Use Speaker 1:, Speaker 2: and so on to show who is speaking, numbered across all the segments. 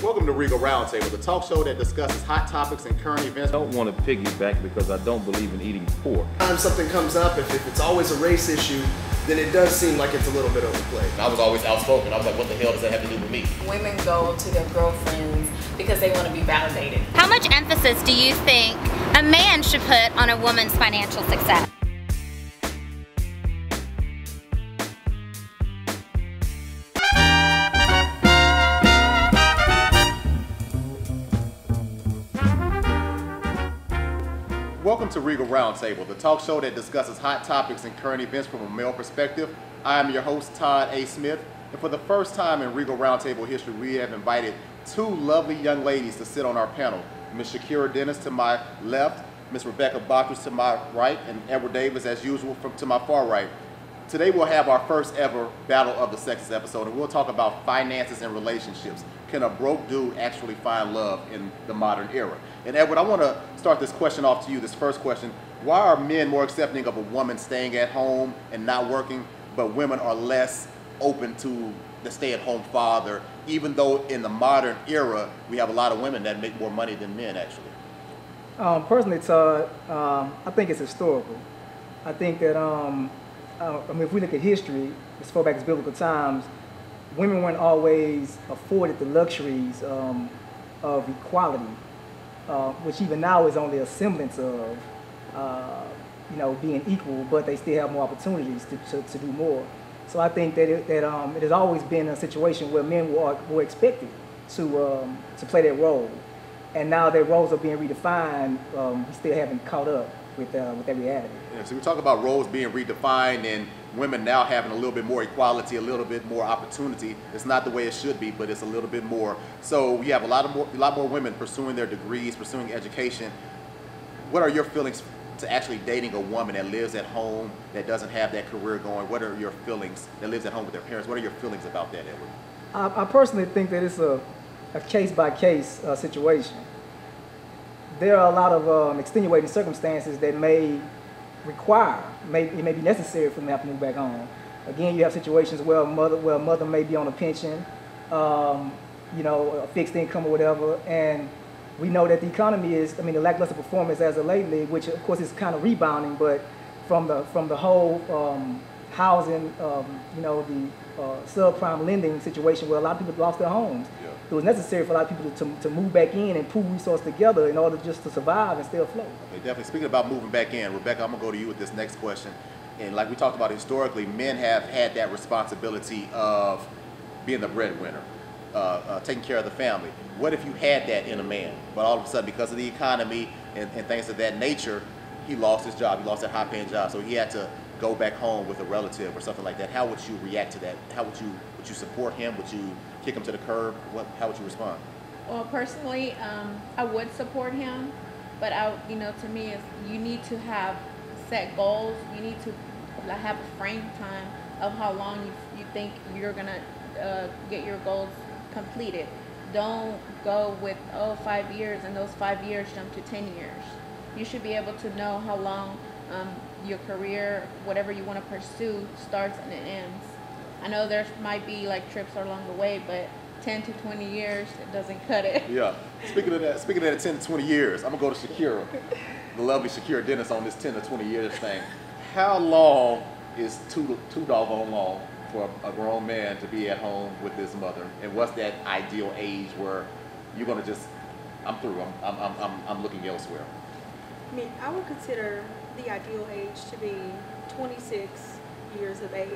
Speaker 1: Welcome to Regal Roundtable, the talk show that discusses hot topics and current events.
Speaker 2: I don't want to piggyback because I don't believe in eating pork.
Speaker 3: Anytime something comes up, if it's always a race issue, then it does seem like it's a little bit overplayed.
Speaker 4: I was always outspoken. I was like, what the hell does that have to do with me?
Speaker 5: Women go to their girlfriends because they want to be validated.
Speaker 6: How much emphasis do you think a man should put on a woman's financial success?
Speaker 1: Welcome to Regal Roundtable, the talk show that discusses hot topics and current events from a male perspective. I am your host, Todd A. Smith, and for the first time in Regal Roundtable history, we have invited two lovely young ladies to sit on our panel. Ms. Shakira Dennis to my left, Ms. Rebecca Bachus to my right, and Edward Davis, as usual, to my far right. Today we'll have our first ever Battle of the Sexes episode, and we'll talk about finances and relationships. Can a broke dude actually find love in the modern era? And Edward, I want to start this question off to you, this first question. Why are men more accepting of a woman staying at home and not working, but women are less open to the stay-at-home father, even though in the modern era, we have a lot of women that make more money than men, actually?
Speaker 7: Personally, Todd, I think it's historical. I think that, if we look at history, as far back as biblical times, women weren't always afforded the luxuries of equality, which even now is only a semblance of, being equal, but they still have more opportunities to do more. So I think that it has always been a situation where men were expected to play that role, and now their roles are being redefined. We still haven't caught up with that reality.
Speaker 1: Yeah, so we talk about roles being redefined and women now having a little bit more equality, a little bit more opportunity. It's not the way it should be, but it's a little bit more. So we have a lot more women pursuing their degrees, pursuing education. What are your feelings to actually dating a woman that lives at home, that doesn't have that career going? What are your feelings that lives at home with their parents? What are your feelings about that, Edward?
Speaker 7: I personally think that it's a case-by-case situation. There are a lot of extenuating circumstances that may it may be necessary for them to have to move back home. Again, you have situations where a mother may be on a pension, a fixed income or whatever, and we know that the economy is, the lackluster performance as of lately, which of course is kind of rebounding, but from the whole housing, the subprime lending situation where a lot of people lost their homes. Yeah. It was necessary for a lot of people to move back in and pool resources together in order just to survive and stay afloat.
Speaker 1: Okay, definitely. Speaking about moving back in, Rebecca, I'm going to go to you with this next question. And like we talked about historically, men have had that responsibility of being the breadwinner, taking care of the family. What if you had that in a man, but all of a sudden, because of the economy and things of that nature, he lost his job, he lost that high-paying job, so he had to go back home with a relative or something like that? How would you react to that? How would you support him? Would you kick him to the curb? How would you respond?
Speaker 8: Well, personally, I would support him, but to me, you need to have set goals. You need to have a frame time of how long you think you're gonna get your goals completed. Don't go with 5 years, and those 5 years jump to 10 years. You should be able to know how long your career, whatever you want to pursue, starts and it ends. I know there might be like trips along the way, but 10 to 20 years, it doesn't cut it.
Speaker 1: Yeah. Speaking of that 10 to 20 years, I'm going to go to Shakira, the lovely Shakira Dennis, on this 10 to 20 years thing. How long is too doggone long for a grown man to be at home with his mother? And what's that ideal age where you're going to just, I'm through, I'm looking elsewhere?
Speaker 9: I would consider the ideal age to be 26 years of age.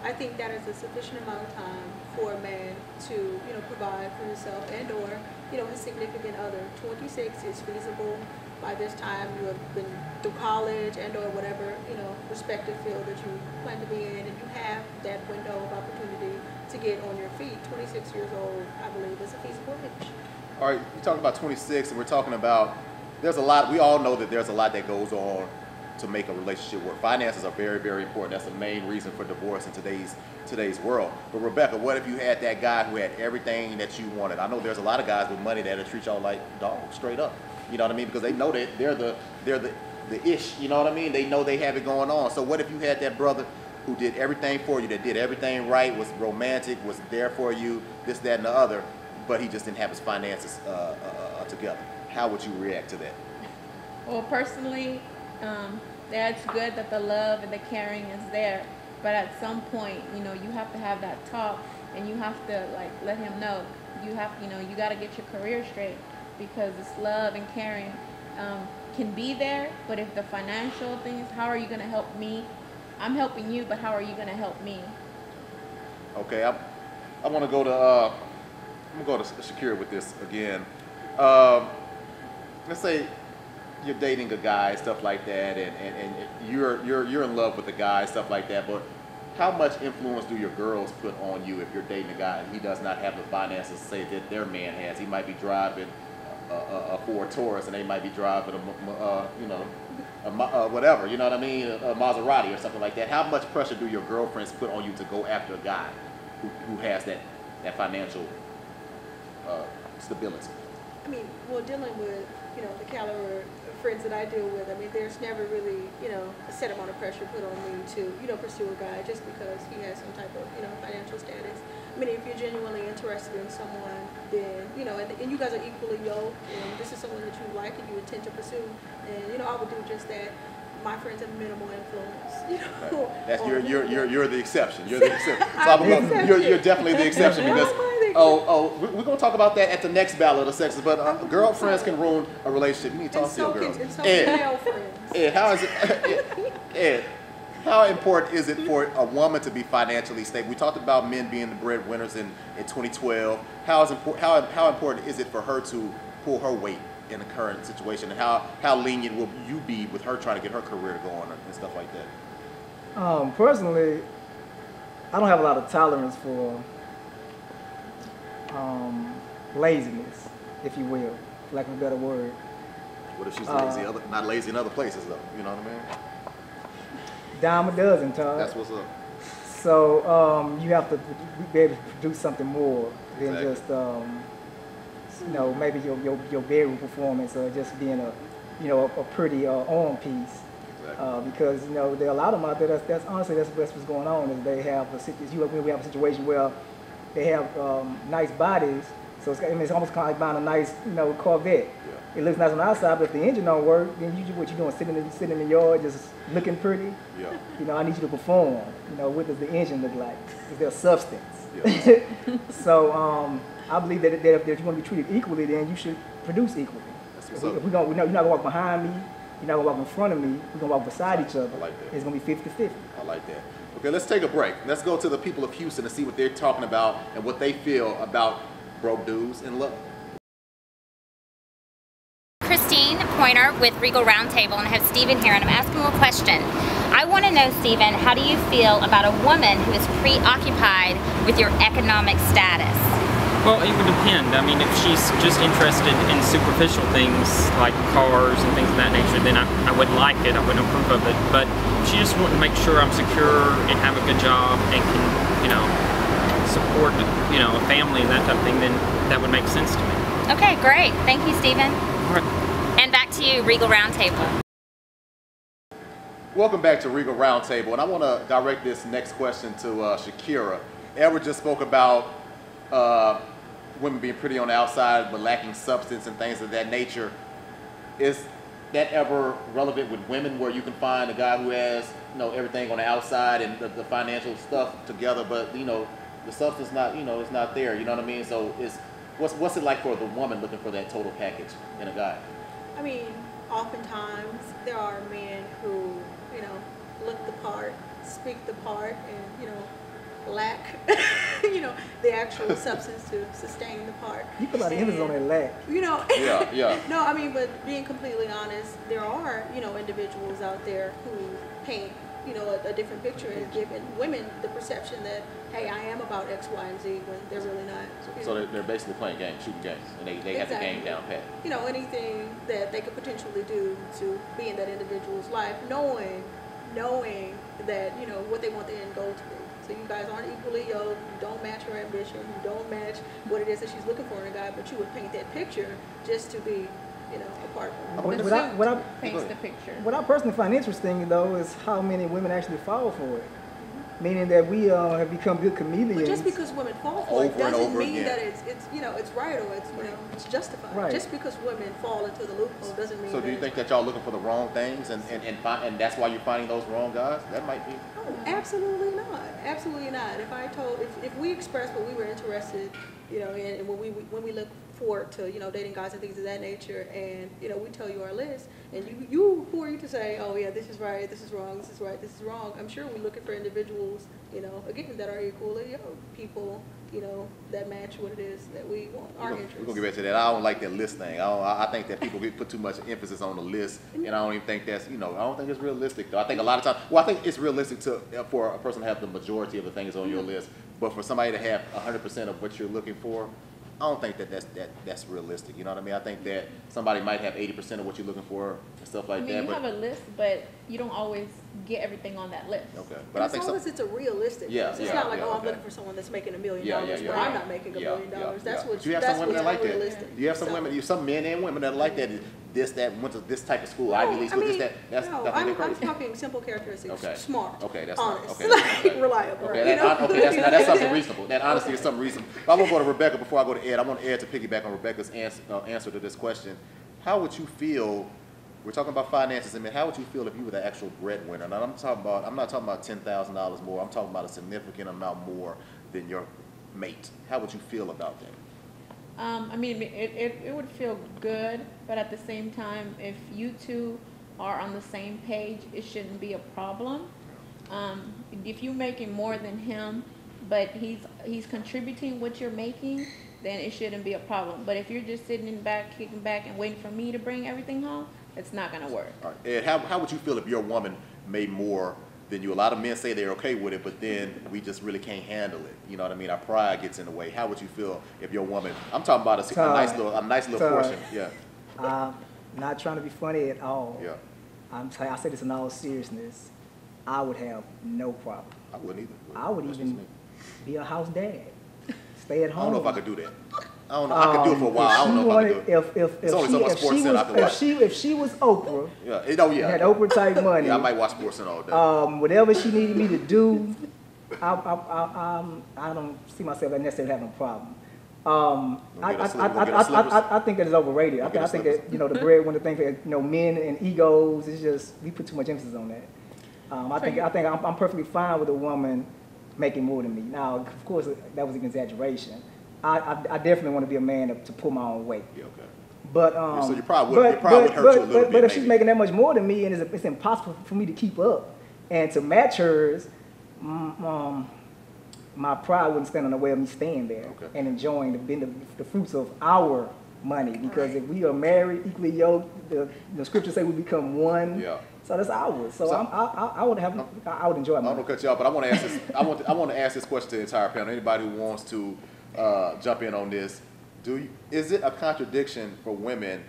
Speaker 9: I think that is a sufficient amount of time for a man to, provide for himself and or, his significant other. 26 is feasible. By this time, you have been through college and or whatever, respective field that you plan to be in, and you have that window of opportunity to get on your feet. 26 years old, I believe, is a feasible age.
Speaker 1: All right, you're talking about 26, and we're talking about, there's a lot, we all know that there's a lot that goes on to make a relationship work. Finances are very, very important. That's the main reason for divorce in today's world. But Rebecca, what if you had that guy who had everything that you wanted? I know there's a lot of guys with money that'll treat y'all like dogs, straight up. You know what I mean? Because they know that they're the ish. You know what I mean? They know they have it going on. So what if you had that brother who did everything for you, that did everything right, was romantic, was there for you, this, that, and the other, but he just didn't have his finances together. How would you react to that?
Speaker 8: Well, personally, that's good that the love and the caring is there, but at some point, you know, you have to have that talk, and you have to like let him know you have, you know, you got to get your career straight, because this love and caring can be there, but if the financial things, how are you going to help me? I'm helping you, but how are you going to help me?
Speaker 1: Okay, I want to go to I'm gonna go to Shakira with this again. Let's say you're dating a guy, stuff like that, and you're in love with the guy, stuff like that. But how much influence do your girls put on you if you're dating a guy and he does not have the finances, say, that their man has? He might be driving a Ford Taurus, and they might be driving whatever, you know what I mean, a Maserati or something like that. How much pressure do your girlfriends put on you to go after a guy who has that financial stability?
Speaker 9: I mean, well, dealing with, you know, the caliber of friends that I deal with, I mean, there's never really, you know, a set amount of pressure put on me to, you know, pursue a guy just because he has some type of, you know, financial status. I mean, if you're genuinely interested in someone, then, you know, and you guys are equally yoked, and this is someone that you like and you intend to pursue, and, you know, I would do just that. My friends have minimal influence, you know.
Speaker 1: Right. That's you're the exception. You're the exception. So you're definitely the exception, because we're gonna talk about that at the next battle of the sexes. But girlfriends can ruin a relationship. You need to talk to your girls.
Speaker 9: And so can male friends.
Speaker 1: How is it? Ed, how important is it for a woman to be financially stable? We talked about men being the breadwinners in 2012. How important is it for her to pull her weight in the current situation, and how lenient will you be with her trying to get her career to go on and stuff like that?
Speaker 7: Personally, I don't have a lot of tolerance for laziness, if you will, for lack of a better word.
Speaker 1: What if she's lazy? Not lazy in other places, though. You know what I mean?
Speaker 7: Dime a dozen, Todd.
Speaker 1: That's what's up.
Speaker 7: So you have to be able to produce something more than just you know, maybe your bedroom performance, or just being a pretty arm piece. Exactly. Because, you know, there are a lot of them out there. That's honestly what's going on. Is they have we have a situation where they have nice bodies, so it's almost kind of like buying a nice, you know, Corvette. Yeah. It looks nice on the outside, but if the engine don't work, then what you doing? Sitting in the yard, just looking pretty. Yeah. You know, I need you to perform. You know, what does the engine look like? Is there substance? Yeah. So I believe that if you want to be treated equally, then you should produce equally. You're not going to walk behind me, you're not going to walk in front of me, we're going to walk beside each other. I like that. It's going to be 50-50.
Speaker 1: I like that. Okay, let's take a break. Let's go to the people of Houston and see what they're talking about and what they feel about broke dudes and love.
Speaker 6: Christine Pointer with Regal Roundtable, and I have Stephen here, and I'm asking him a question. I want to know, Stephen, how do you feel about a woman who is preoccupied with your economic status?
Speaker 10: Well, it would depend. I mean, if she's just interested in superficial things like cars and things of that nature, then I wouldn't like it. I wouldn't approve of it. But if she just wants to make sure I'm secure and have a good job and can, you know, support, you know, a family and that type of thing, then that would make sense to me.
Speaker 6: Okay, great. Thank you, Stephen.
Speaker 10: All right.
Speaker 6: And back to you, Regal Roundtable.
Speaker 1: Welcome back to Regal Roundtable, and I want to direct this next question to Shakira. Edward just spoke about women being pretty on the outside but lacking substance and things of that nature. Is that ever relevant with women, where you can find a guy who has, you know, everything on the outside and the financial stuff together, but, you know, the substance not, you know, it's not there, you know what I mean? So what's it like for the woman looking for that total package in a guy?
Speaker 9: I mean, oftentimes there are men who, you know, look the part, speak the part, and, you know, lack, you know, the actual substance to sustain the part.
Speaker 7: You put a lot of emphasis on that lack.
Speaker 9: You know.
Speaker 1: Yeah.
Speaker 9: No, I mean, but being completely honest, there are, you know, individuals out there who paint, you know, a different picture and give women the perception that, hey, I am about X, Y, and Z, when they're really not.
Speaker 1: So they're basically playing games, shooting games, and they have the game down pat.
Speaker 9: You know, anything that they could potentially do to be in that individual's life, knowing that, you know, what they want the end goal to be. So you guys aren't equally yoked, you don't match her ambition, you don't match what it is that she's looking for in a guy, but you would paint that picture just to be, you know, a partner.
Speaker 8: Paints the picture.
Speaker 7: What I personally find interesting, though, is how many women actually fall for it. meaning that we have become good chameleons.
Speaker 9: But just because women fall for it doesn't mean
Speaker 1: again.
Speaker 9: that it's it's right or it's justified.
Speaker 7: Right.
Speaker 9: Just because women fall into the loophole doesn't mean.
Speaker 1: So do you think that y'all looking for the wrong things and that's why you're finding those wrong guys? That might be.
Speaker 9: Oh, absolutely not. Absolutely not. If we expressed what we were interested, and when we look forward to dating guys and things of that nature, and we tell you our list, and you who are you to say, oh yeah, this is right, this is wrong, this is right, this is wrong? I'm sure we're looking for individuals, again, that are equally people, that match what it is that we want, our interests.
Speaker 1: We're gonna get back to that. I don't like that list thing. I think that people put too much emphasis on the list, and I don't even think that's I don't think it's realistic though. I think a lot of times, I think it's realistic for a person to have the majority of the things on your list, but for somebody to have 100% of what you're looking for, I don't think that's realistic. You know what I mean? I think that somebody might have 80% of what you're looking for and stuff like that.
Speaker 8: You have a list, but you don't always get everything on that list.
Speaker 1: Okay, but I think
Speaker 9: as long as it's a realistic list. It's not like, I'm looking for someone that's making $1 million where I'm not making $1 million. That's what.
Speaker 1: Do you have some women that like that?
Speaker 9: Realistic.
Speaker 1: Do you have some women? Some men and women that like that. That went to this type of school, Ivy League school.
Speaker 9: I'm talking simple characteristics.
Speaker 1: Okay.
Speaker 9: Smart.
Speaker 1: Okay, that's
Speaker 9: honest.
Speaker 1: Okay.
Speaker 9: Reliable.
Speaker 1: Okay, that's something reasonable. That honesty is something reasonable. But I'm gonna go to Rebecca before I go to Ed. I want Ed to piggyback on Rebecca's answer to this question. How would you feel? We're talking about finances, and how would you feel if you were the actual breadwinner? Now, I'm not talking about $10,000 more. I'm talking about a significant amount more than your mate. How would you feel about that?
Speaker 8: It would feel good, but at the same time, if you two are on the same page, it shouldn't be a problem. If you're making more than him, but he's contributing what you're making, then it shouldn't be a problem. But if you're just sitting back, kicking back, and waiting for me to bring everything home, it's not going to work.
Speaker 1: All right. Ed, how would you feel if your woman made more than you? A lot of men say they're okay with it, but then we just really can't handle it. You know what I mean? Our pride gets in the way. How would you feel if your woman? I'm talking about a nice little portion. Yeah.
Speaker 7: I'm not trying to be funny at all.
Speaker 1: Yeah.
Speaker 7: I say this in all seriousness. I would have no problem.
Speaker 1: I wouldn't either.
Speaker 7: I would even be a house dad. Stay at home.
Speaker 1: I don't know if I could do that. I don't know. I could do it for a while. I don't know if I could do it. It's only so much Sports Center I can watch.
Speaker 7: If she was Oprah, had Oprah type money,
Speaker 1: I might watch Sports Center all day.
Speaker 7: Whatever she needed me to do, I don't see myself necessarily having a problem. I think that is overrated. I think that the breadwinner thing for men and egos is just we put too much emphasis on that. I think I'm perfectly fine with a woman making more than me. Now, of course, that was an exaggeration. I definitely want to be a man to pull my own weight.
Speaker 1: Yeah, okay.
Speaker 7: But
Speaker 1: so you probably would hurt you a little bit.
Speaker 7: But if she's making that much more than me, and it's impossible for me to keep up and to match hers, my pride wouldn't stand in the way of me staying there and enjoying the fruits of our money. Because if we are married, equally yoked, the scriptures say we become one. Yeah. So that's ours. So I would enjoy it.
Speaker 1: I don't want to cut you off, but I want to ask this. I want to ask this question to the entire panel. Anybody who wants to jump in on this, is it a contradiction for women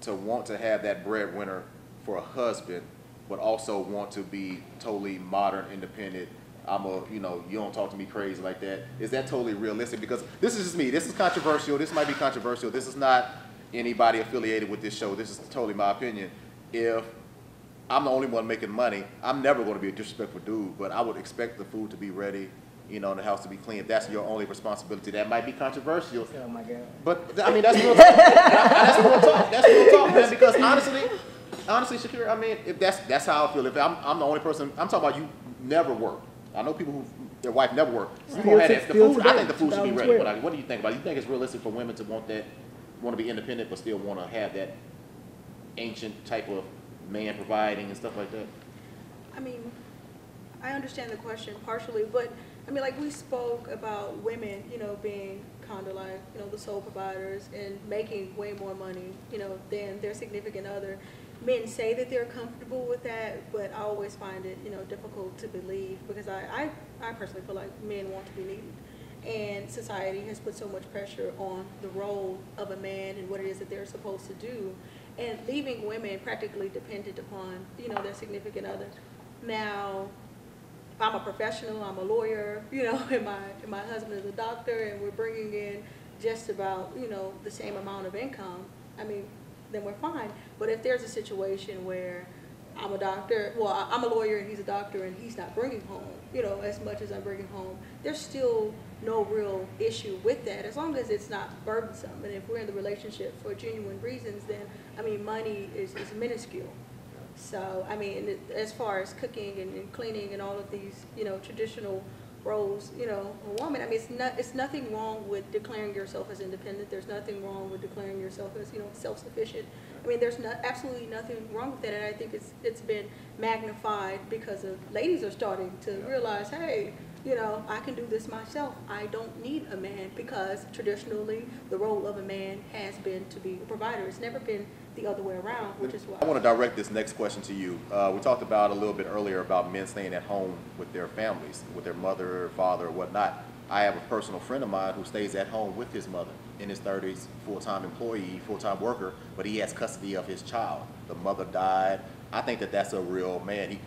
Speaker 1: to want to have that breadwinner for a husband, but also want to be totally modern, independent? You don't talk to me crazy like that. Is that totally realistic? Because this is just me. This is controversial. This might be controversial. This is not anybody affiliated with this show. This is totally my opinion. If I'm the only one making money, I'm never going to be a disrespectful dude, but I would expect the food to be ready, and the house to be clean. If that's your only responsibility, that might be controversial.
Speaker 7: Oh my God.
Speaker 1: But I mean, that's real talk. That's real talk. That's real talk, man. Because honestly, Shakira, I mean, if that's how I feel. If I'm the only person, I'm talking about you never work. I know people who their wife never work. You gonna have that. The food. I think the food should be ready. But what do you think about it? You think it's realistic for women to want to be independent, but still want to have that ancient type of man providing and stuff like that?
Speaker 9: I mean, I understand the question partially, but I mean, like we spoke about women, being kind of like, the sole providers and making way more money, than their significant other. Men say that they're comfortable with that, but I always find it, difficult to believe because I personally feel like men want to be needed. And society has put so much pressure on the role of a man and what it is that they're supposed to do, and leaving women practically dependent upon, their significant other. Now, if I'm a professional, I'm a lawyer, and my husband is a doctor, and we're bringing in just about, the same amount of income, I mean, then we're fine. But if there's a situation where I'm a doctor, well, I'm a lawyer and he's a doctor and he's not bringing home, you know, as much as I'm bringing home, there's still no real issue with that, as long as it's not burdensome. And if we're in the relationship for genuine reasons, then, I mean, money is minuscule. So, I mean, as far as cooking and cleaning and all of these, you know, traditional roles, you know, a woman, I mean, it's nothing wrong with declaring yourself as independent. There's nothing wrong with declaring yourself as, you know, self-sufficient. I mean, there's absolutely nothing wrong with that, and I think it's been magnified because of ladies are starting to realize, hey, you know, I can do this myself. I don't need a man, because traditionally the role of a man has been to be a provider. It's never been the other way around, which is why.
Speaker 1: I want to direct this next question to you. We talked about a little bit earlier about men staying at home with their families, with their mother or father or whatnot. I have a personal friend of mine who stays at home with his mother, in his 30s, full-time employee, full-time worker, but he has custody of his child. The mother died. I think that that's a real man.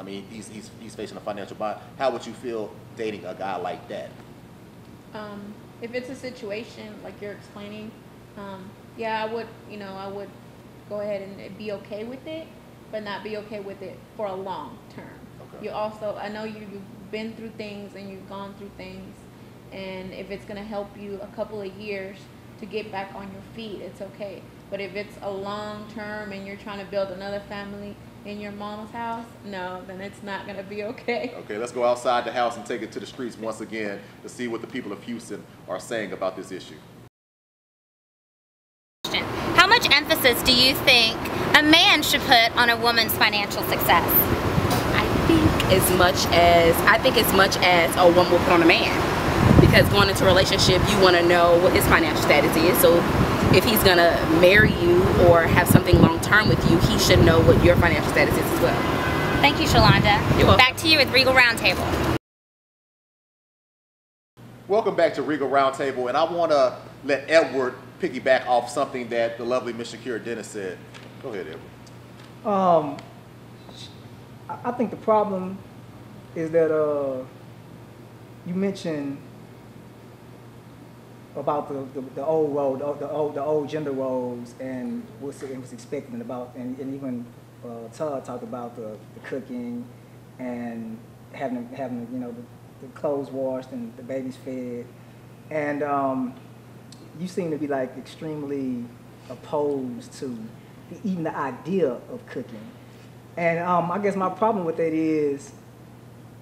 Speaker 1: He's facing a financial bind. How would you feel dating a guy like that?
Speaker 8: If it's a situation like you're explaining, yeah, I would go ahead and be okay with it, but not be okay with it for a long term. Okay. You also, I know you've been through things and you've gone through things, and if it's going to help you a couple of years to get back on your feet, it's okay. But if it's a long term and you're trying to build another family in your mama's house, no, then it's not going to be okay.
Speaker 1: Okay, let's go outside the house and take it to the streets once again to see what the people of Houston are saying about this issue.
Speaker 6: How much emphasis do you think a man should put on a woman's financial success?
Speaker 11: I think as much as a woman will put on a man. Because going into a relationship, you want to know what his financial status is. So if he's going to marry you or have something long term with you, he should know what your financial status is as well.
Speaker 6: Thank you, Shalonda.
Speaker 11: You're welcome.
Speaker 6: Back to you with Regal Roundtable.
Speaker 1: Welcome back to Regal Roundtable, and I want to let Edward piggyback off something that the lovely Miss Shakira Dennis said. Go ahead, Edward.
Speaker 7: I think the problem is that you mentioned about the old role, the old gender roles, and what's expected about, and even Todd talked about the cooking and having you know the clothes washed and the babies fed, and you seem to be like extremely opposed to even the idea of cooking, and I guess my problem with that is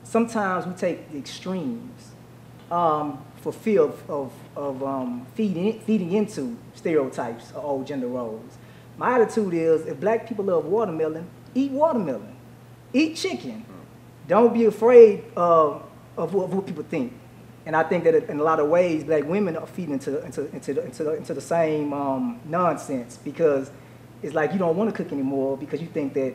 Speaker 7: sometimes we take the extremes for fear of feeding into stereotypes of old gender roles. My attitude is, if black people love watermelon, eat watermelon, eat chicken. Don't be afraid of what people think. And I think that in a lot of ways, black women are feeding into the same nonsense, because it's like you don't want to cook anymore because you think that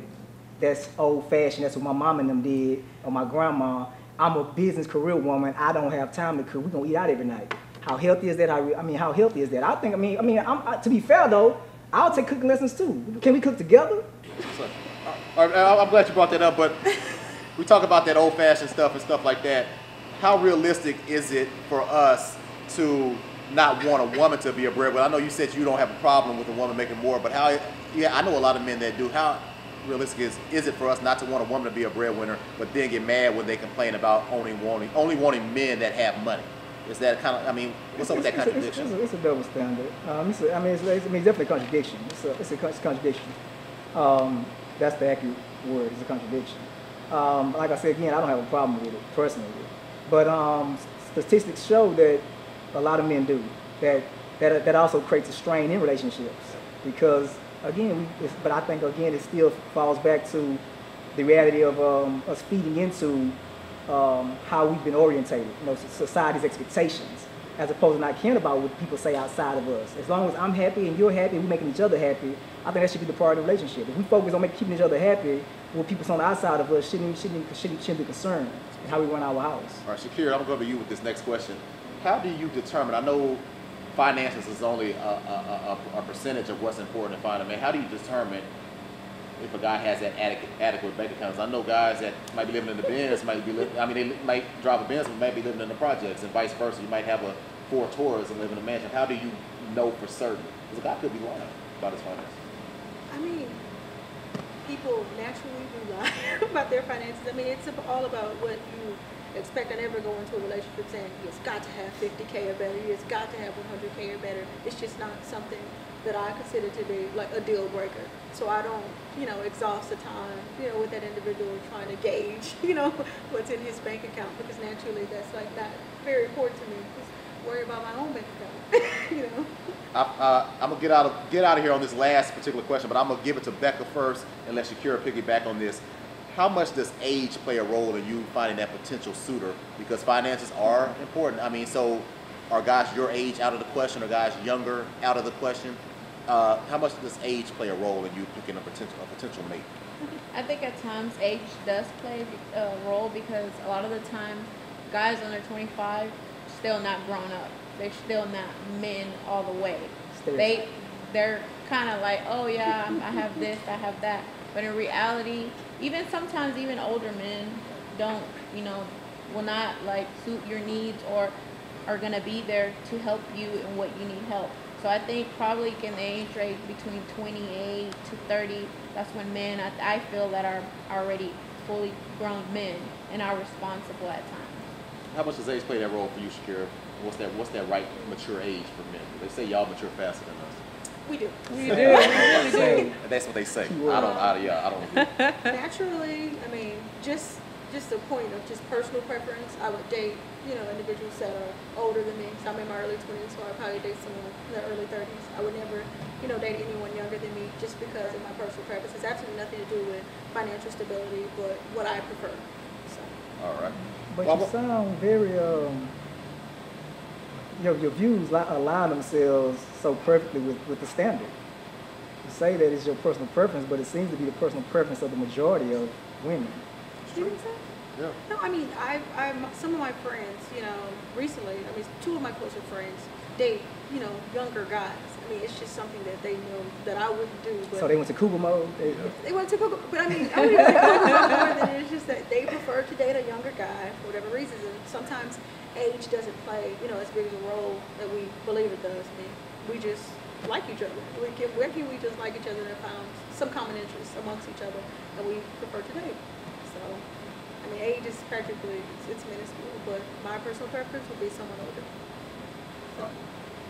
Speaker 7: that's old-fashioned. That's what my mom and them did, or my grandma. I'm a business career woman. I don't have time to cook. We're gonna eat out every night. How healthy is that? How healthy is that? I think. To be fair though, I'll take cooking lessons too. Can we cook together?
Speaker 1: I'm glad you brought that up, but we talk about that old-fashioned stuff and stuff like that. How realistic is it for us to not want a woman to be a breadwinner? I know you said you don't have a problem with a woman making more, but I know a lot of men that do. How realistic is it for us not to want a woman to be a breadwinner, but then get mad when they complain about only wanting men that have money? Is that kind of, what's up with that contradiction?
Speaker 7: It's a double standard. It's definitely a contradiction. It's a contradiction. That's the accurate word. It's a contradiction. Like I said again, I don't have a problem with it personally, but statistics show that a lot of men do. That also creates a strain in relationships, because again, but I think again it still falls back to the reality of us feeding into how we've been orientated, society's expectations, as opposed to not caring about what people say outside of us. As long as I'm happy and you're happy and we're making each other happy, I think that should be the part of the relationship. If we focus on keeping each other happy, what people on the outside of us shouldn't be concerned with how we run our house.
Speaker 1: All right, Shakira, I'm going to go to you with this next question. How do you determine, I know finances is only a percentage of what's important to find a man. How do you determine if a guy has that adequate bank accounts? I know guys that might be living in the Benz, they might drive a Benz, but might be living in the projects, and vice versa. You might have a Ford Taurus and live in a mansion. How do you know for certain? Because a guy could be lying about his finances.
Speaker 9: people naturally do lie about their finances. I mean, it's all about what you expect. I never go into a relationship saying it's got to have 50K or better, it's got to have 100K or better. It's just not something that I consider to be like a deal breaker. So I don't, exhaust the time, with that individual trying to gauge, what's in his bank account, because naturally that's like not very important to me. Just worry about my own bank account,
Speaker 1: I'm gonna get out of here on this last particular question, but I'm gonna give it to Becca first and let Shakira piggyback on this. How much does age play a role in you finding that potential suitor? Because finances are important. I mean, so are guys your age out of the question, or guys younger out of the question? How much does age play a role in you picking a potential mate?
Speaker 8: I think at times age does play a role, because a lot of the time guys under 25 still not grown up. They're still not men all the way. They're kind of like, oh yeah, I have this, I have that. But in reality, sometimes even older men don't, will not like suit your needs or are gonna be there to help you in what you need help. So I think probably in the age range between 28 to 30, that's when men, I feel that are already fully grown men and are responsible at times.
Speaker 1: How much does age play that role for you, Shakira? What's that right mature age for men? They say y'all mature faster than us.
Speaker 9: We do.
Speaker 8: We do. We do.
Speaker 1: That's what they say. I don't agree.
Speaker 9: Naturally, I mean, just the point of just personal preference, I would date, individuals that are older than me. So I'm in my early 20s, so I'd probably date someone in their early 30s. I would never, date anyone younger than me, just because of my personal preference. It's absolutely nothing to do with financial stability, but what I prefer. So.
Speaker 1: All right.
Speaker 7: But you sound very, your views align themselves so perfectly with the standard. You say that it's your personal preference, but it seems to be the personal preference of the majority of women.
Speaker 9: You think so?
Speaker 1: Yeah.
Speaker 9: No, I mean, some of my friends, recently, two of my closer friends date, younger guys. I mean, it's just something that they know that I wouldn't do. But
Speaker 7: so they went to cougar mode?
Speaker 9: They went to cougar, but I mean, I wouldn't even say cougar mode more than it's just that they prefer to date a younger guy for whatever reasons. And sometimes age doesn't play, as big of a role that we believe it does. I mean, we just like each other. We just like each other and found some common interests amongst each other, and we prefer to date. So, I mean, age is practically, it's minuscule, but my personal preference would be someone older. So.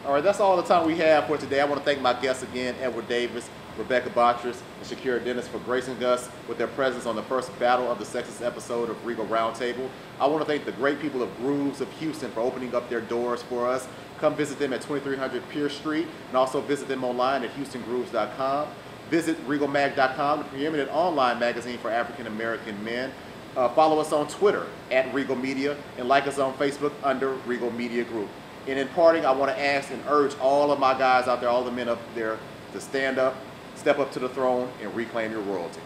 Speaker 1: All right, that's all the time we have for today. I want to thank my guests again, Edward Davis, Rebecca Bontress, and Shakira Dennis, for gracing us with their presence on the first Battle of the Sexes episode of Regal Roundtable. I want to thank the great people of Grooves of Houston for opening up their doors for us. Come visit them at 2300 Pierce Street, and also visit them online at houstongrooves.com. Visit regalmag.com, the preeminent online magazine for African American men. Follow us on Twitter at Regal Media, and like us on Facebook under Regal Media Group. And in parting, I want to ask and urge all of my guys out there, all the men up there, to stand up, step up to the throne, and reclaim your royalty.